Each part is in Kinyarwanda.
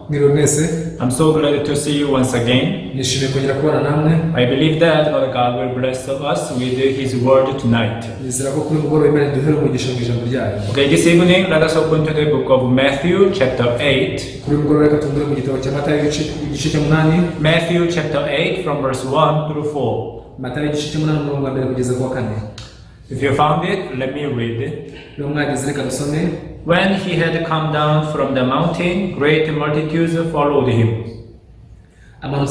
I'm so glad to see you once again. I believe that Lord God will bless us with His word tonight. Okay, this evening let us open to the book of Matthew chapter 8. Matthew chapter 8 from verse 1 through 4. If you found it, let me read it. When he had come down from the mountain, great multitudes followed him. And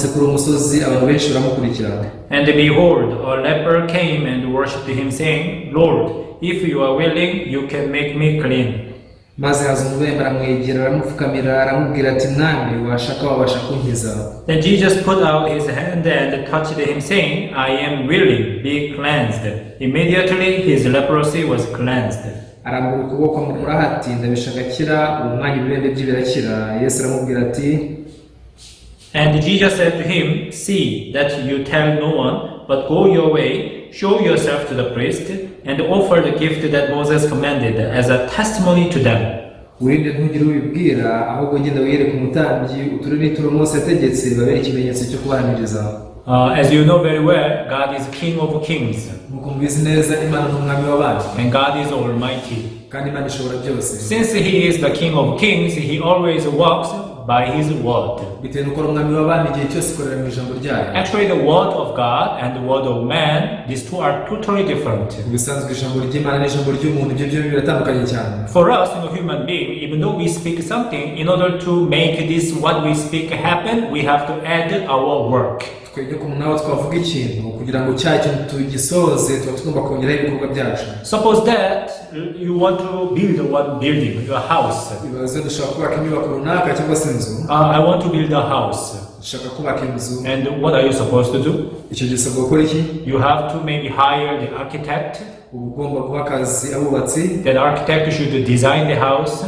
behold, a leper came and worshipped him, saying, Lord, if you are willing, you can make me clean. Then Jesus put out his hand and touched him, saying, I am willing, be cleansed. Immediately his leprosy was cleansed. And Jesus said to him, see that you tell no one, but go your way, show yourself to the priest, and offer the gift that Moses commanded as a testimony to them. As you know very well, God is King of Kings. And God is Almighty. Since He is the King of Kings, He always walks by His word. Actually, the word of God and the word of man, these two are totally different. For us, human beings, even though we speak something, in order to make this what we speak happen, we have to add our work. Suppose that you want to build one building, a house. I want to build a house. And what are you supposed to do? You have to maybe hire the architect. The architect should design the house.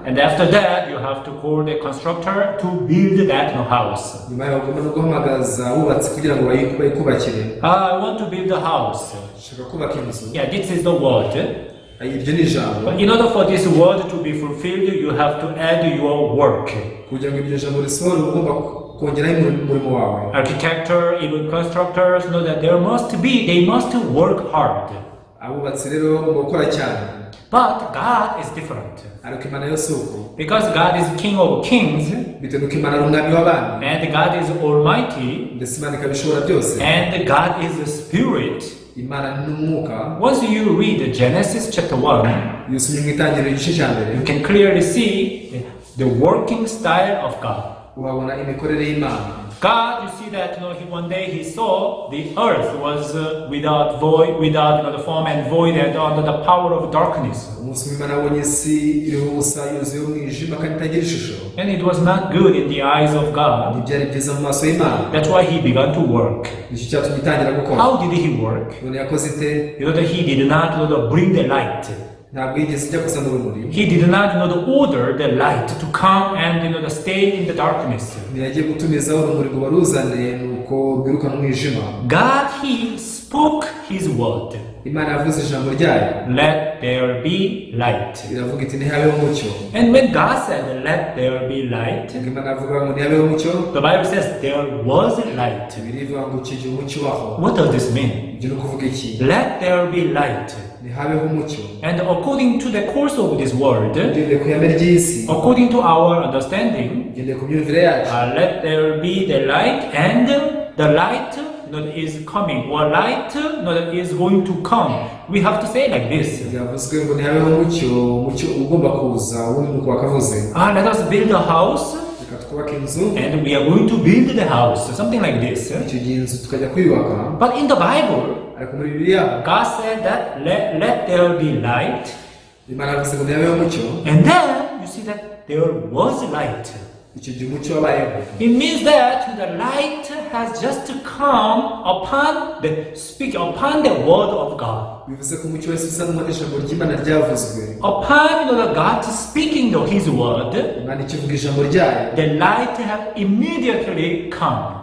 And after that, you have to call the constructor to build that house. I want to build a house. Yeah, this is the word. But in order for this word to be fulfilled, you have to add your work. Architecture, even constructors know that they must work hard. But God is different. Because God is King of Kings, and God is Almighty, and God is the Spirit. Once you read Genesis chapter 1, you can clearly see the working style of God. God, you see that one day He saw the earth was without the form and void and under the power of darkness. And it was not good in the eyes of God. That's why He began to work. How did He work? He did not bring the light. He did not order the light to come and stay in the darkness. God, He spoke His word. Let there be light. And when God said, let there be light, the Bible says there was light. What does this mean? Let there be light. And according to the course of this word, according to our understanding, let there be the light, and the light is coming, or light is going to come. We have to say like this. Let us build a house, and we are going to build the house. Something like this. But in the Bible, God said that let there be light. And then you see that there was light. It means that the light has just come upon the word of God. Upon God speaking His word, the light has immediately come.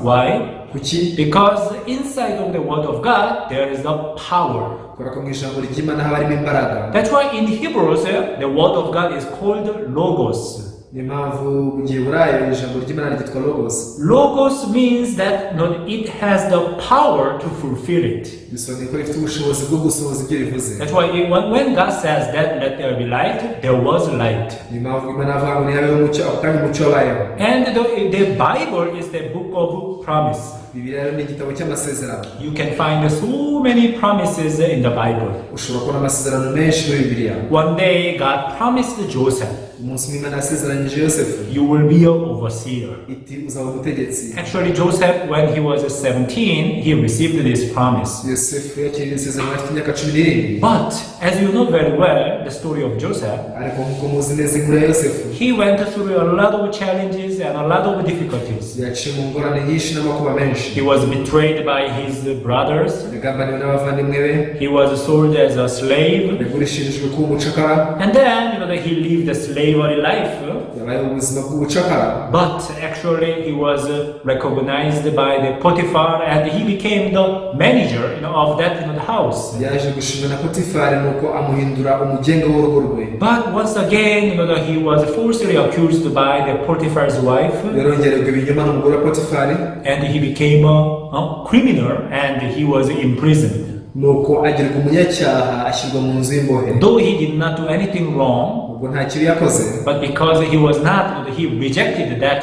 Why? kuki because inside of the word of God there is the power. kubera ko mu ijambo ry'Imana haba harimo imbaraga. That's why in Hebrews the word of God is called logos. Ni mpamvu mu Giheburayo ijambo ry'Imana ryitwa logos. Logos means that it has the power to fulfill it. bisobanuye ko rifite ubushobozi bwo gusohoza ibyo rivuze. That's why when God says that let there be light, there was light. Ni mpamvu Imana avuga ngo nihabeho umucyo, ako kanya umucyo wabayeho. And the Bible is the book of promise. Bibiliya ni igitabo cy'amasezerano. You can find so many promises in the Bible. Ushobora kubona amasezerano menshi muri Bibiliya. One day God promised Joseph, umunsi umwe Imana yasezeranyije Yosefu, you will be an overseer. iti uzaba umutegetsi. Actually Joseph, when he was 17, he received this promise. Yosefu yakiriye isezerano afite imyaka 17. But as you know very well the story of Joseph, ariko nkuko muzi neza inkuru ya Yosefu, he went through a lot of challenges and a lot of difficulties. yaciye mu ngorane nyinshi n'amakuba menshi. He was betrayed by his brothers. yagambaniwe n'abavandimwe be. He was sold as a slave. yagurishirijwe kuba umucakara. And then that he lived a slavery life. yabaye ubuzima bw'ubucakara. But actually he was recognized by the Potiphar and he became the manager of that house. yaje gushimwa na Potifari nuko amuhindura umugenga w'urugo rwe. But once again he was falsely accused by the Potiphar's wife. yarongererwa ibinyoma n'umugore wa Potifari. And he became a criminal and he was imprisoned. nuko agirwa umunyacyaha ashyirwa mu nzu y'imbohe. Though he did not do anything wrong, ubwo nta kibi yakoze, but because he was not, he rejected that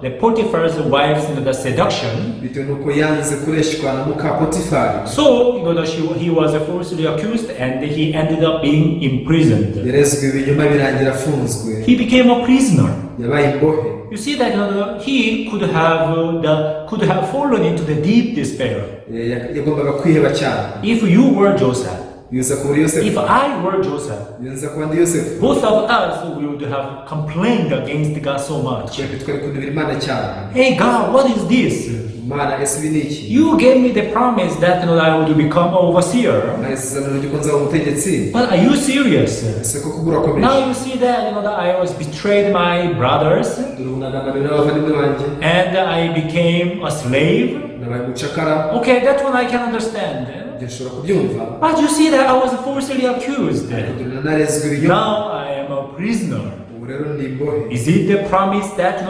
the Potiphar's wife's the seduction. bitewe nuko yanze kureshwa na muka Potifari. So he was falsely accused and he ended up being imprisoned. yarezwe ibinyoma birangira afunzwe. He became a prisoner. yabaye imbohe. You see that he could have fallen into the deep despair. yagombaga kwiheba cyane. If you were Joseph, yuza kuba Yosefu, if I were Joseph, yuza kuba ndi Yosefu, both of us would have complained against God so much. twebwe twari kunubira Imana cyane. Hey God, what is this? Imana ese ibi ni iki? You gave me the promise that I would become overseer. isezerano ry'uko nzaba umutegetsi. But are you serious? ese koko urakomeje? Now you see that that I was betrayed my brothers dore unagambaniwe n'abavandimwe banjye. and I became a slave. nabaye umucakara. Okay, that one I can understand. nshobora kubyumva. But you see that I was falsely accused. dore narezwe ibinyoma. Now I am a prisoner. ubu rero ndi imbohe. Is it the promise that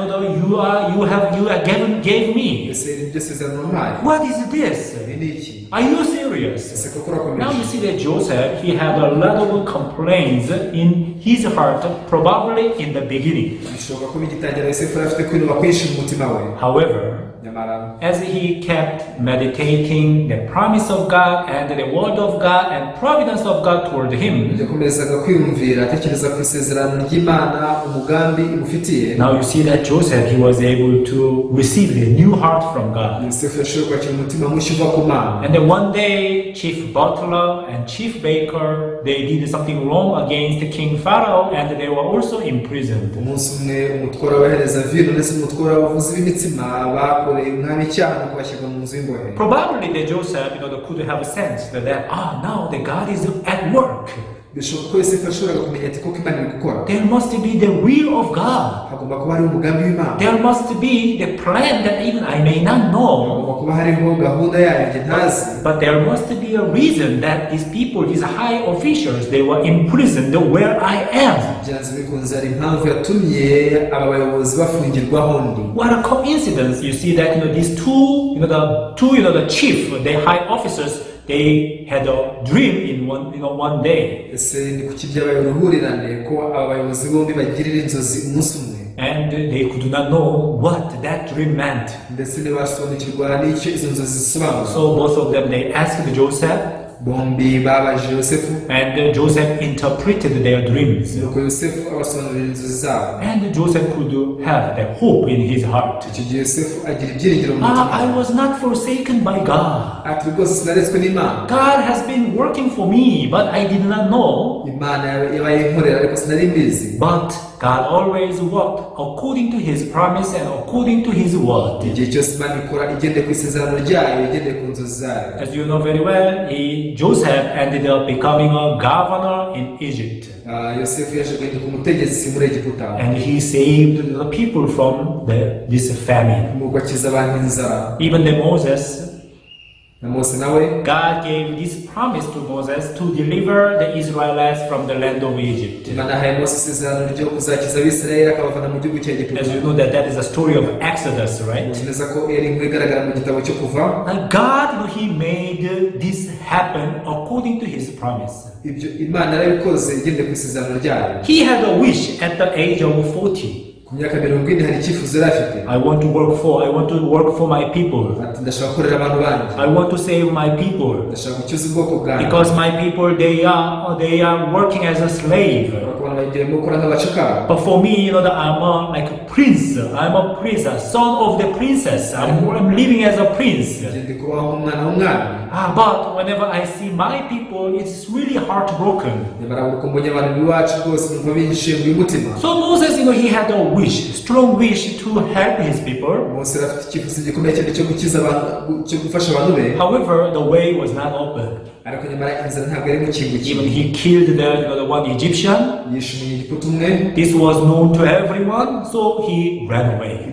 you gave me? ese ni byo sezerano mpaye? What is this? ibi ni iki? Are you serious? ese koko Now you urakomeje? see that Joseph, he had a lot of complaints in his heart, probably in the beginning. bishoboka ko bigitangira Yosefu yari afite kwinuba kwinshi mu mutima we. However, nyamara as he kept meditating the promise of God and the word of God and providence of God toward him, yakomezaga kwiyumvira atekereza ku isezerano ry'Imana, umugambi imufitiye. now you see that Joseph, he was able to receive the new heart from God. Yosefu yashoboye kwakira umutima mushya uva ku Mana. And then one day, chief butler and chief baker, they did something wrong against King Pharaoh and they were also imprisoned. umunsi umwe umutwara w'abahereza vino ndetse n'umutwara w'abavuzi b'imitsima bakoreye umwami icyaha no kubashyirwa mu nzu y'imbohe. Probably the Joseph, could have sensed that now the God is at work. bishoboka ko Yosefu yashoboraga kumenya ati koko Imana iri gukora. There must be the will of God. hagomba kuba hariho umugambi w'Imana. There must be the plan that even I may not know. hagomba kuba hariho gahunda yayo njye ntazi. But there must be a reason that these people, these high officials, they were imprisoned where I am. byanze bikunze hari impamvu yatumye aba bayobozi bafungirwaho ndi. What a coincidence! You see that these two, the chief, the high officers, they had a dream in one day. ese ni kuki byabaye uruhurirane ko aba bayobozi bombi bagirira inzozi umunsi umwe. And they could not know what that dream meant. ndetse ntibasobanukirwa n'icyo izo nzozi zisobanura. So both of them, they asked Joseph, bombi babaje Yosefu, and Joseph interpreted their dreams. nuko Yosefu abasobanurira inzozi zabo. And Joseph could have the hope in his heart. icyo gihe Yosefu agira ibyiringiro mu mutima. I was not forsaken by God. ati rwose sinaretswe n'Imana. God has been working for me, but I did not know. Imana yabaye inkorera ariko sinari mbizi. But God always worked according to His promise and according to His word. As you know very well, Joseph ended up becoming a governor in Egypt. And he saved the people from this famine. Even Moses, God gave this promise to Moses to deliver the Israelites from the land of Egypt. As you know that is a story of Exodus, right? And God, He made this happen according to His promise. He had a wish at the age of 40. I want to work for my people. I want to save my people. Because my people, they are working as a slave. But for me, I'm like a prince. I'm a prince, a son of the princess. I'm living as a prince. But whenever I see my people, it's really heartbroken. So Moses, he had a strong wish to help his people. However, the way was not open. Even he killed the one Egyptian. This was known to everyone, so he ran away.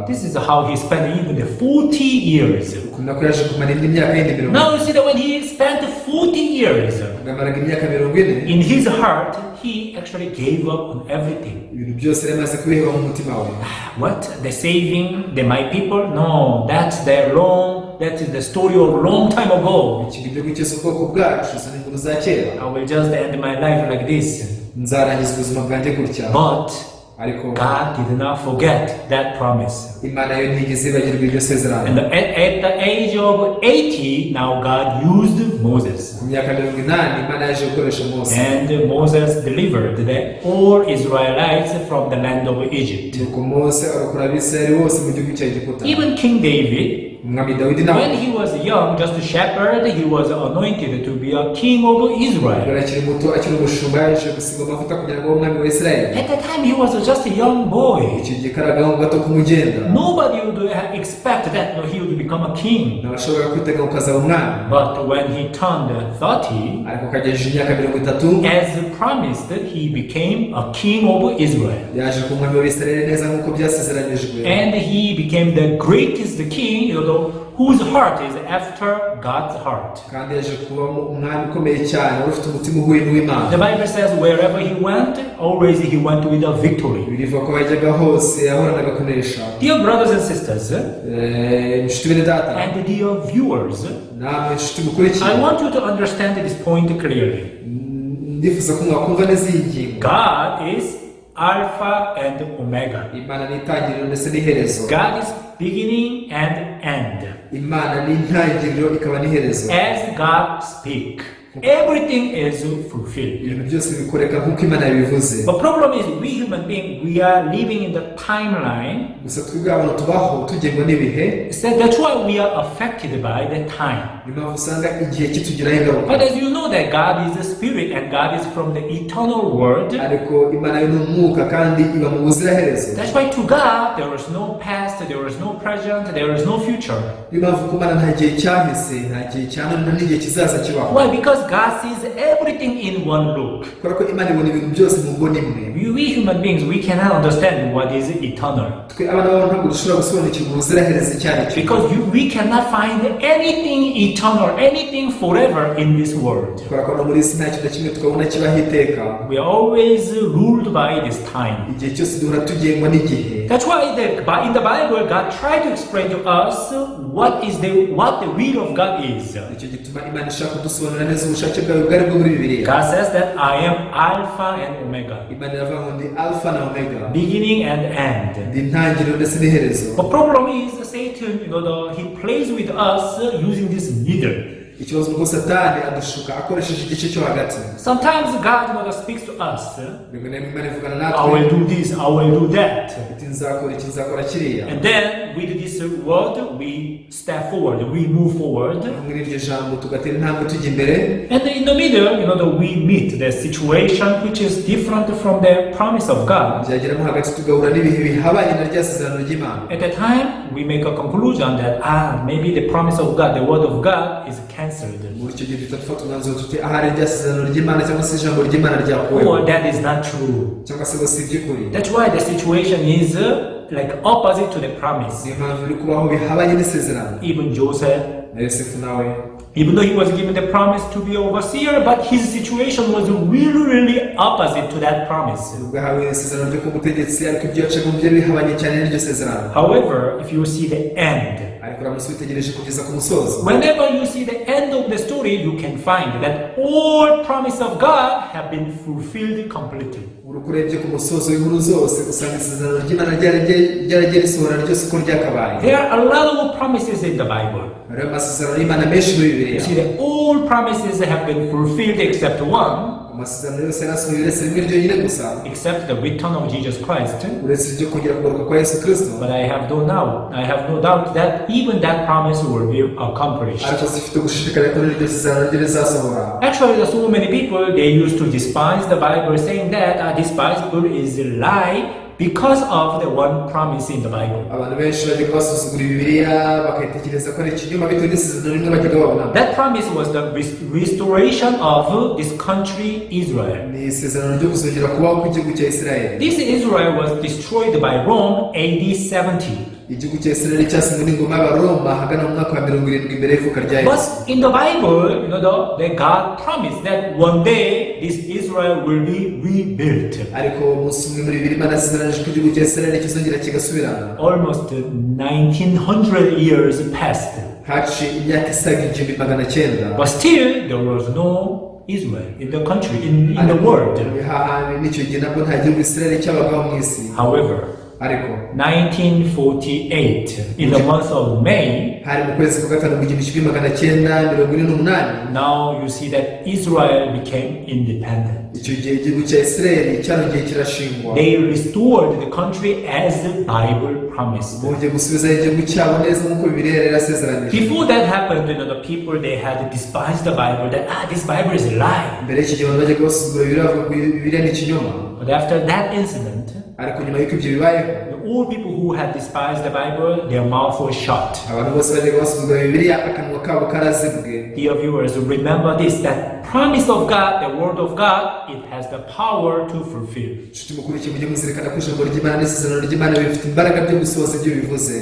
This is how he spent even the 40 years. Now you see that when he spent 40 years, in his heart, he actually gave up on everything. What? The saving my people? No, that is the story of a long time ago. I will just end my life like this. But God did not forget that promise. And at the age of 80, now God used Moses. And Moses delivered all Israelites from the land of Egypt. Even King David, when he was young, just a shepherd, he was anointed to be a king of Israel. At that time, he was just a young boy. Nobody would expect that he would become a king. But when he turned 30, as promised, he became a king of Israel. And he became the greatest king, whose heart is after God's heart. The Bible says wherever he went, always he went with a victory. Dear brothers and sisters, and dear viewers, I want you to understand this point clearly. God is Alpha and Omega. God is beginning and end. As God speaks, everything is fulfilled. The problem is we human beings, we are living in the timeline. So that's why we are affected by the time. But as you know that God is a spirit and God is from the eternal world. That's why to God there is no past, there is no present, there is no future. Why? Because God sees everything in one look. We human beings, we cannot understand what is eternal. Because we cannot find anything eternal, anything forever in this world. We are always ruled by this time. That's why in the Bible, God tried to explain to us what the will of God is. God says that I am Alpha and Omega, beginning and end. The problem is Satan, he plays with us using this needle. ikibazo nuko Satani adushuka akoresheje igice cyo hagati. Sometimes God not speaks to us. Imana ivugana natwe. I will do this, I will do that. Nzakora kiriya. And then with this word we step forward, we move forward. Muri iryo jambo tugatera intambwe tujya imbere. And in the middle, we meet the situation which is different from the promise of God. Byageramo hagati tugahura n'ibihe bihabanye na rya sezerano ry'Imana. At that time, we make a conclusion that maybe the promise of God, the word of God is cancelled. Muri icyo gihe dufata umwanzuro tuti ahari rya sezerano ry'Imana cyangwa se ijambo ry'Imana ryakuweho. Or that is not true. Cyangwa se si iby'ukuri. That's why the situation is like opposite to the promise. Niyo mpamvu biri kubaho bihabanye n'isezerano. Even Joseph, Yosefu nawe, even though he was given the promise to be overseer, but his situation was really opposite to that promise. However, if you see the end, whenever you see the end of the story, you can find that all promise of God have been fulfilled completely. There are a lot of promises in the Bible. You see that all promises have been fulfilled except one. Except the return of Jesus Christ. But I have no doubt that even that promise will be accomplished. Actually, there are so many people, they used to despise the Bible, saying that this Bible is a lie because of the one promise in the Bible. That promise was the restoration of this country, Israel. This Israel was destroyed by Rome AD 70. But in the Bible, the God promised that one day this Israel will be rebuilt. Almost 1900 years passed. But still, there was no Israel in the country, in the world. However, 1948, in the month of May, now you see that Israel became independent. They restored the country as the Bible promised. Before that happened, the people, they had despised the Bible, that this Bible is a lie. But after that incident, all people who had despised the Bible, their mouth was shut. Dear viewers, remember this, that promise of God, the word of God, it has the power to fulfill.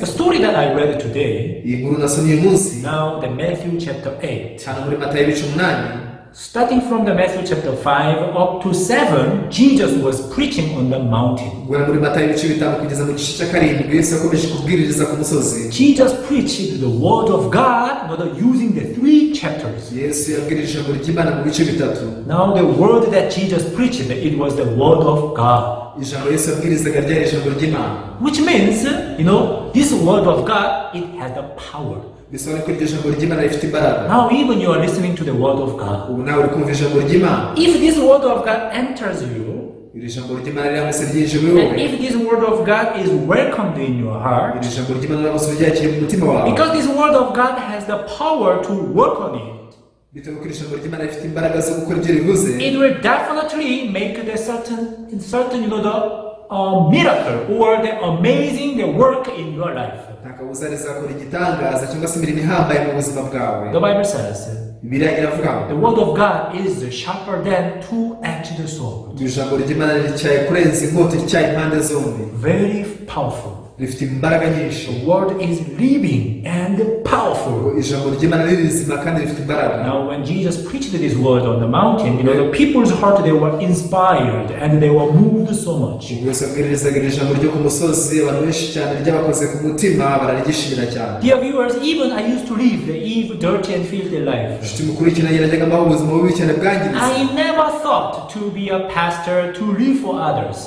The story that I read today, now the Matthew chapter 8. Starting from the Matthew chapter 5 up to 7, Jesus was preaching on the mountain. Jesus preached the word of God, not using the 3 chapters. Now the word that Jesus preached, it was the word of God. Which means, this word of God, it has the power. Now even you are listening to the word of God. If this word of God enters you, and if this word of God is welcomed in your heart, because this word of God has the power to work on it, it will definitely make the certain miracle or the amazing work in your life. The Bible says the word of God is sharper than 2-edged sword. Very powerful. The word is living and powerful. Now when Jesus preached this word on the mountain, the people's heart, they were inspired and they were moved so much. Dear viewers, even I used to live the dirty and filthy life. I never thought to be a pastor, to live for others.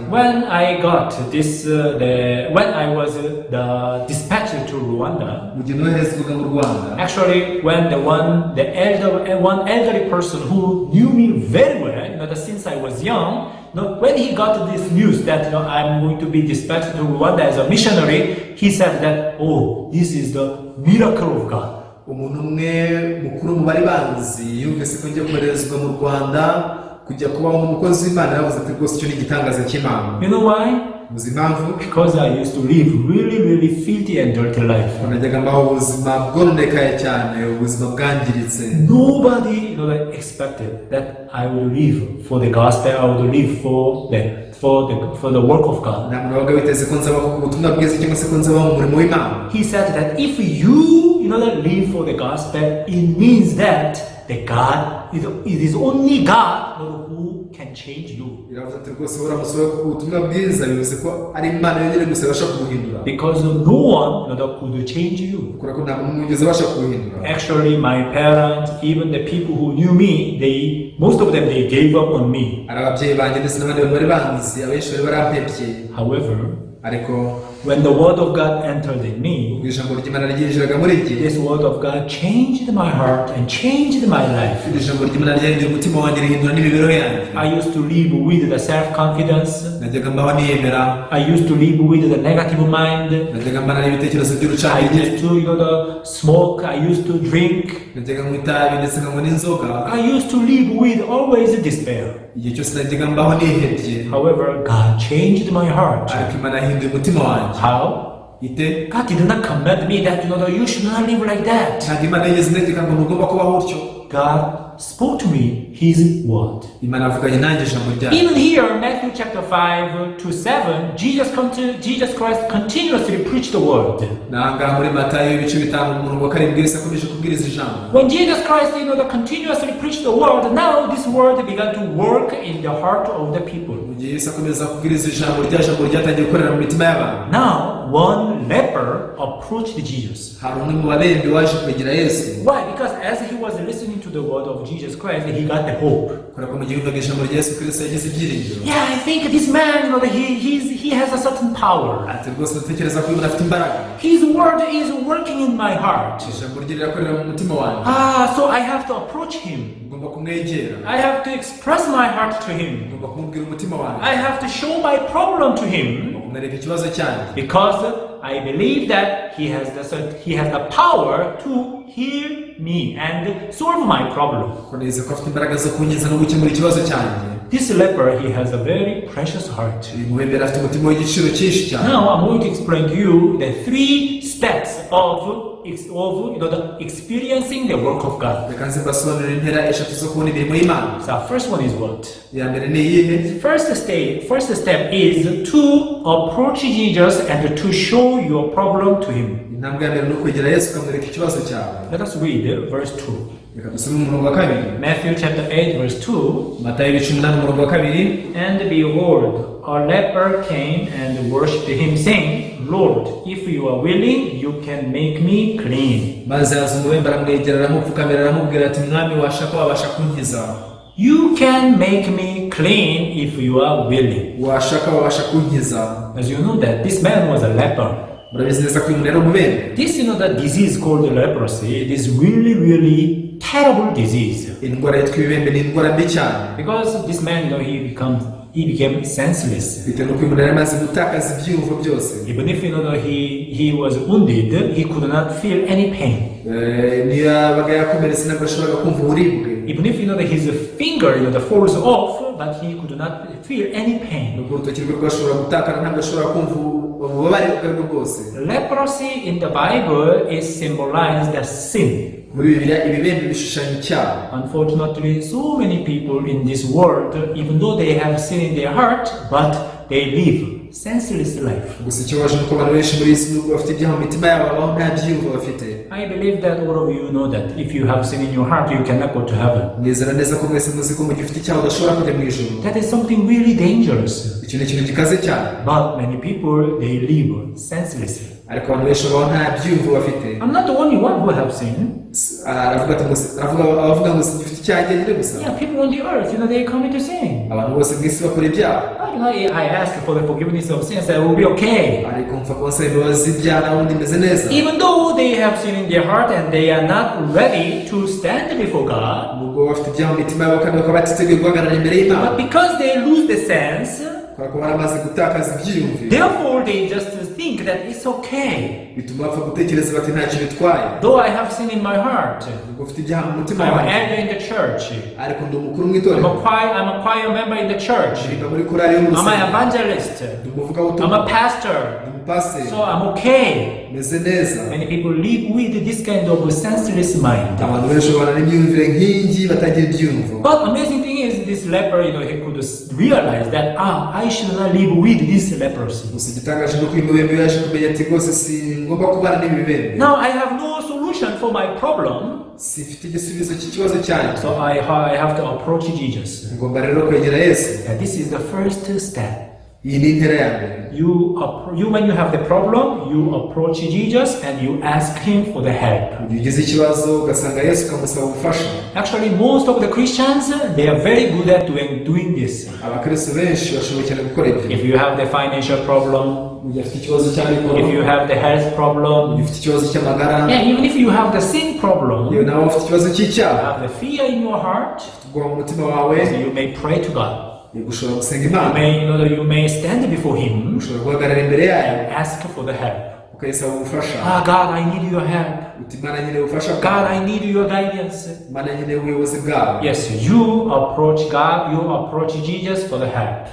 when I got this, when I was dispatched to Rwanda, actually, when one elderly person who knew me very well, since I was young, when he got this news that I'm going to be dispatched to Rwanda as a missionary, he said that, oh, this is the miracle of God. Umuntu umwe mukuru mu bari banzi yumvise ko ngiye koherezwa mu Rwanda kujya kuba umukozi w'Imana, yavuze ati rwose icyo ni igitangaza cy'Imana. You know why? Muzi impamvu? Because I used to live really filthy and dirty life. Najyaga mbaho ubuzima bwononekaye cyane, ubuzima bwangiritse. Nobody expected that I would live for the gospel. I would live for the work of God. He said that if you live for the gospel, it means that it is only God who can change you. Because no one could change you. Actually, my parents, even the people who knew me, most of them gave up on me. However, when the word of God entered in me, this word of God changed my heart and changed my life. I used to live with the self-confidence. I used to live with the negative mind. I used to smoke. I used to drink. I used to live with always despair. However, God changed my heart. How? God did not command me that you should not live like that. God spoke to me His word. Even here, Matthew chapter 5 to 7, Jesus Christ continuously preached the word. When Jesus Christ continuously preached the word, now this word began to work in the heart of the people. Now, one leper approached Jesus. Why? Because as he was listening to the word of Jesus Christ, he got the hope. Yeah, I think this man, he has a certain power. His word is working in my heart. So I have to approach him. I have to express my heart to him. I have to show my problem to him. Because I believe that he has the power to heal me and solve my problem. This leper, he has a very precious heart. Now I'm going to explain to you the 3 steps of experiencing the work of God. So first one is what? First step is to approach Jesus and to show your problem to him. Let us read verse 2. Matthew chapter 8 verse 2. And behold, a leper came and worshipped him, saying, Lord, if you are willing, you can make me clean. You can make me clean if you are willing. As you know that this man was a leper. This the disease called leprosy. It is really terrible disease. Because this man, he became senseless. Even if he was wounded, he could not feel any pain. Even if his finger falls off, but he could not feel any pain. Leprosy in the Bible is symbolized as sin. Unfortunately, so many people in this world, even though they have sin in their heart, but they live senseless life. I believe that all of you know that if you have sin in your heart, you cannot go to heaven. That is something really dangerous. But many people, they live senselessly. ariko abantu benshi baba nta byumvo bafite. I'm not the only one who have sinned. Aravuga ngo sifite icyaha nyine gusa. Yeah, people on the earth, they come into sin. Abantu bose mwisi bakora ibyaha. I ask for the forgiveness of sins, that will be okay. Ariko mfa konsa imbabazi z'ibyaha n'undi meze neza. Even though they have sin in their heart and they are not ready to stand before God. Nubwo bafite ibyaha mu mitima yabo kandi bakaba batiteguye guhagarara imbere y'Imana. But because they lose the sense, therefore they just think that it's okay. Though I have sin in my heart, I'm an elder in the church, I'm a choir member in the church, I'm an evangelist, I'm a pastor, so I'm okay. Many people live with this kind of senseless mind. But amazing thing is, this leper, he could realize that I should not live with this leprosy. Now I have no solution for my problem. So I have to approach Jesus. And this is the first step. You when you have the problem, you approach Jesus and you ask him for the help. Actually, most of the Christians, they are very good at doing this. If you have the financial problem, if you have the health problem, even if you have the sin problem, you have the fear in your heart, so you may pray to God. You may stand before him and ask for the help. God, I need your help. God, I need your guidance. Yes, you approach God, you approach Jesus for the help.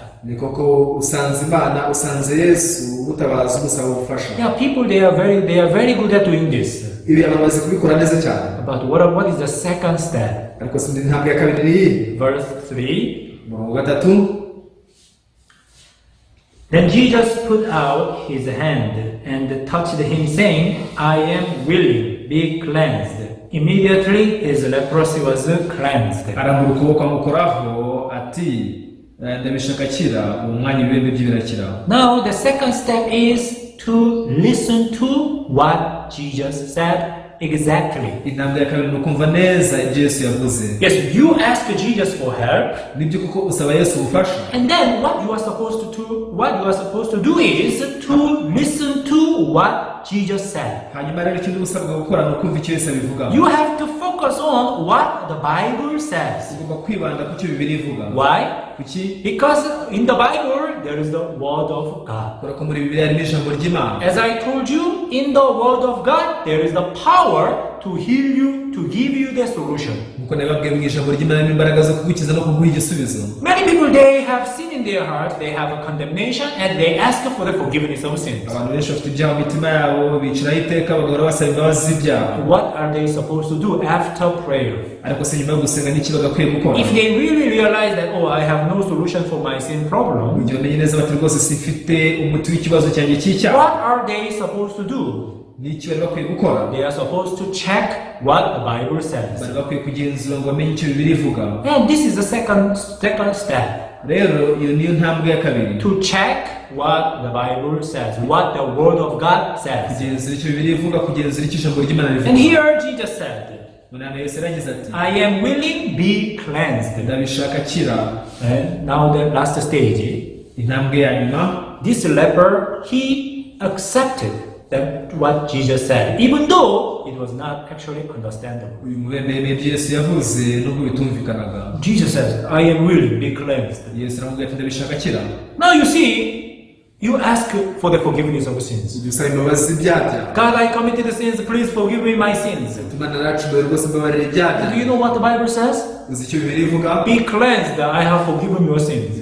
Yeah, people, they are very good at doing this. But what is the second step? Verse 3. Then Jesus put out his hand and touched him, saying, I am willing, be cleansed. Immediately his leprosy was cleansed. Now the second step is to listen to what Jesus said. Exactly. Yes, you ask Jesus for help. And then what you are supposed to do is to listen to what Jesus said. You have to focus on what the Bible says. Why? Because in the Bible there is the Word of God. As I told you, in the Word of God there is the power to heal you, to give you the solution. Many people, they have sin in their heart, they have a condemnation, and they ask for the forgiveness of sins. What are they supposed to do after prayer? If they really realize that, I have no solution for my sin problem, what are they supposed to do? They are supposed to check what the Bible says. And this is the second step. To check what the Bible says, what the Word of God says. And here Jesus said, I am willing, be cleansed. And now the last stage. This leper, he accepted that what Jesus said, even though it was not actually understandable. Jesus says, I am willing, be cleansed. Now you see, you ask for the forgiveness of sins. God, I committed sins, please forgive me my sins. Do you know what the Bible says? Be cleansed, I have forgiven your sins.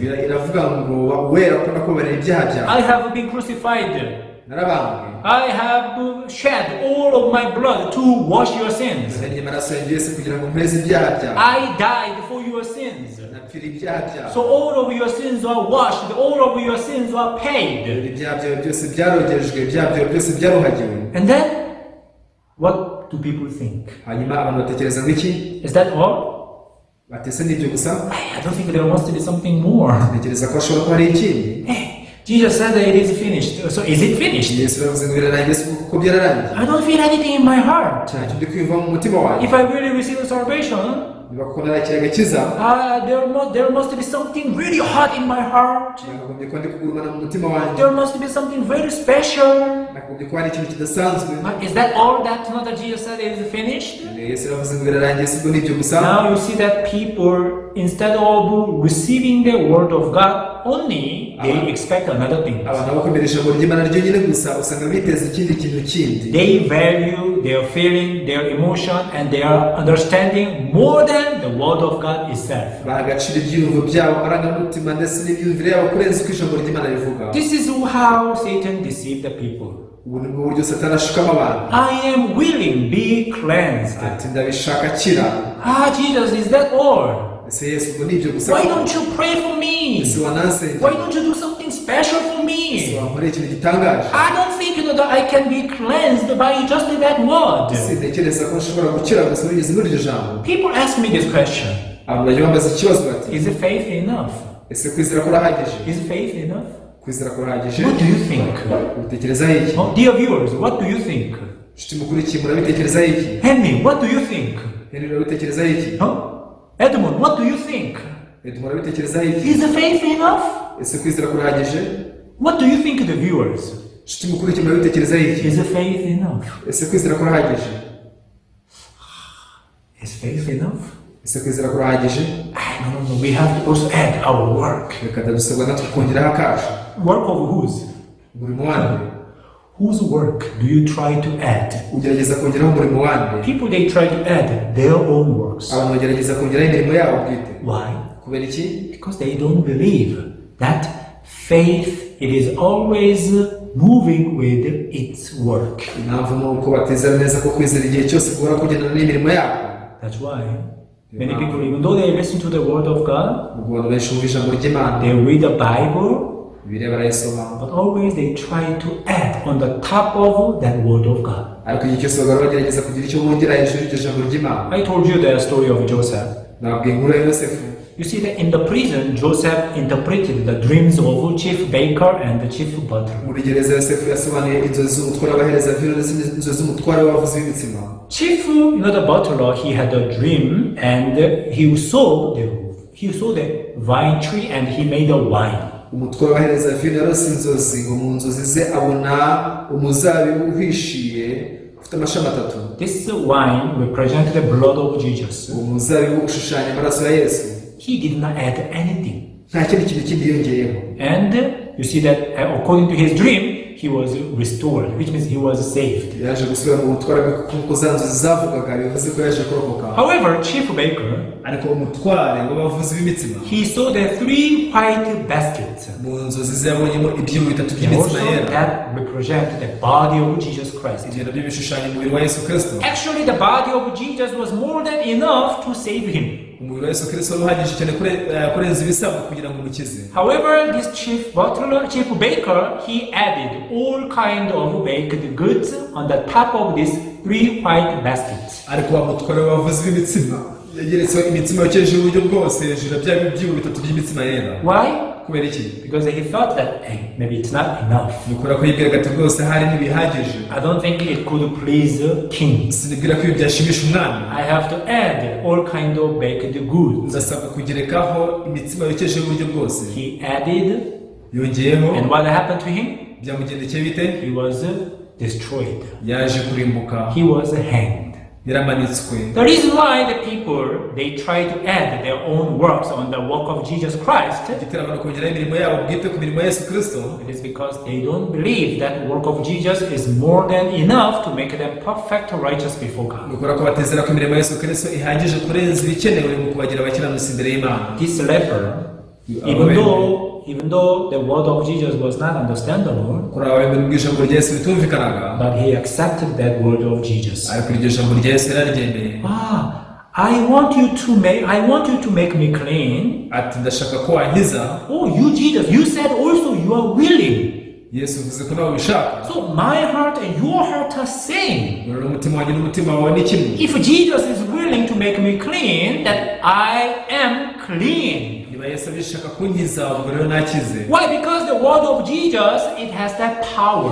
I have been crucified. I have shed all of my blood to wash your sins. I died for your sins. So all of your sins are washed, all of your sins are paid. And then, what do people think? Is that all? I don't think there wants to be something more. Hey, Jesus said that it is finished. So is it finished? I don't feel anything in my heart. If I really receive salvation, there must be something really hot in my heart. There must be something very special. Is that all that not that Jesus said it is finished? Now you see that people, instead of receiving the word of God only, they expect another thing. They value their feeling, their emotion, and their understanding more than the word of God itself. This is how Satan deceived the people. I am willing, be cleansed. Jesus, is that all? Why don't you pray for me? Why don't you do something special for me? I don't think that I can be cleansed by just that word. People ask me this question. Is faith enough? Is faith enough? What do you think? Oh, dear viewers, what do you think? Henry, what do you think? Huh? Edmund, what do you think? Is faith enough? What do you think, the viewers? Is faith enough? Is faith enough? No. We have to also add our work. Work of whose? Whose work do you try to add? People, they try to add their own works. Why? Because they don't believe that faith, it is always moving with its work. That's why many people, even though they listen to the word of God, they read the Bible, but always they try to add on the top of that word of God. I told you the story of Joseph. You see that in the prison, Joseph interpreted the dreams of chief baker and the chief butler. Chief, the butler, he had a dream and he saw the vine tree and he made a wine. This wine represented the blood of Jesus. He did not add anything. And you see that according to his dream, he was restored, which means he was saved. However, chief baker, he saw the 3 white baskets. Also that represent the body of Jesus Christ. Actually, the body of Jesus was more than enough to save him. However, this chief baker, he added all kind of baked goods on the top of these 3 white baskets. Why? Because he thought that, hey, maybe it's not enough. I don't think it could please the king. I have to add all kind of baked goods. He added, and what happened to him? He was destroyed. He was hanged. The reason why the people, they try to add their own works on the work of Jesus Christ, it is because they don't believe that the work of Jesus is more than enough to make them perfect, righteous before God. This leper, even though the word of Jesus was not understandable, but he accepted that word of Jesus. I want you to make me clean. Oh, you Jesus, you said also you are willing. So my heart and your heart are same. If Jesus is willing to make me clean, that I am clean. Why? Because the word of Jesus, it has that power.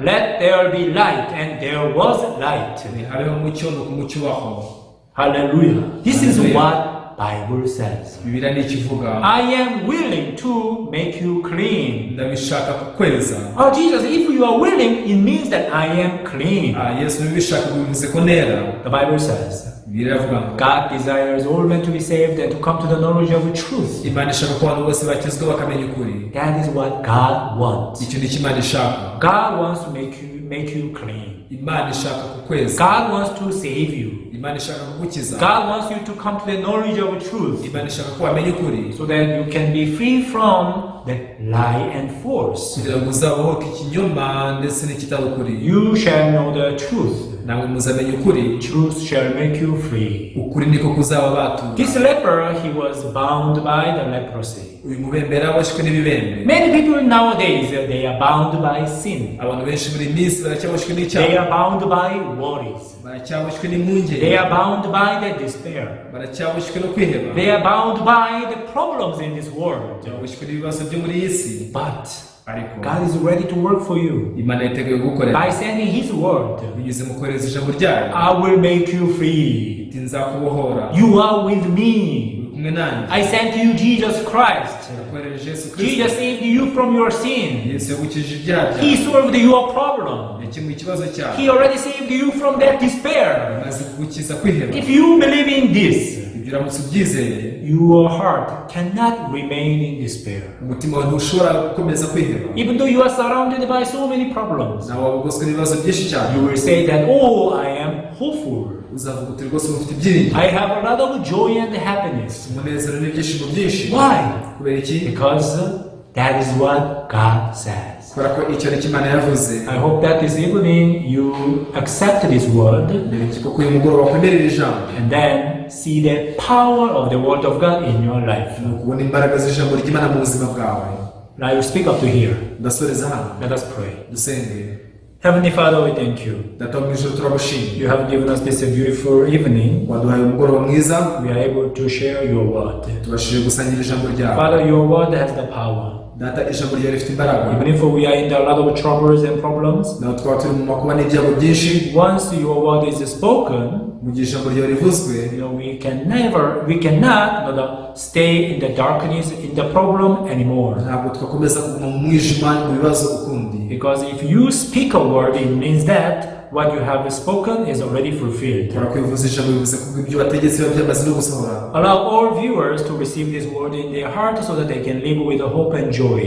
Let there be light, and there was light. Hallelujah. This is what Bible says. I am willing to make you clean. Oh Jesus, if you are willing, it means that I am clean. The Bible says God desires all men to be saved and to come to the knowledge of the truth. That is what God wants. God wants to make you clean. God wants to save you. God wants you to come to the knowledge of the truth, so that you can be free from the lie and force. You shall know the truth. Truth shall make you free. This leper, he was bound by the leprosy. Many people nowadays, they are bound by sin. They are bound by worries. They are bound by the despair. They are bound by the problems in this world. But God is ready to work for you. By sending His word, I will make you free. You are with me. I sent you Jesus Christ. Jesus saved you from your sin. He solved your problem. He already saved you from that despair. If you believe in this, your heart cannot remain in despair. Even though you are surrounded by so many problems, you will say that, oh, I am hopeful. I have a lot of joy and happiness. Why? Because that is what God says. I hope that this evening you accept this word and then see the power of the word of God in your life. Now you speak up to here. Let us pray. Heavenly Father, we thank you. You have given us this beautiful evening. We are able to share your word. Father, your word has the power. Even if we are in a lot of troubles and problems, once your word is spoken, we cannot stay in the darkness, in the problem anymore. Because if you speak a word, it means that what you have spoken is already fulfilled. Allow all viewers to receive this word in their heart so that they can live with hope and joy.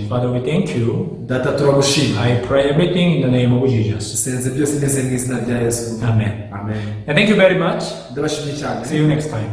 Father, we thank you. I pray everything in the name of Jesus. Amen. And thank you very much. See you next time.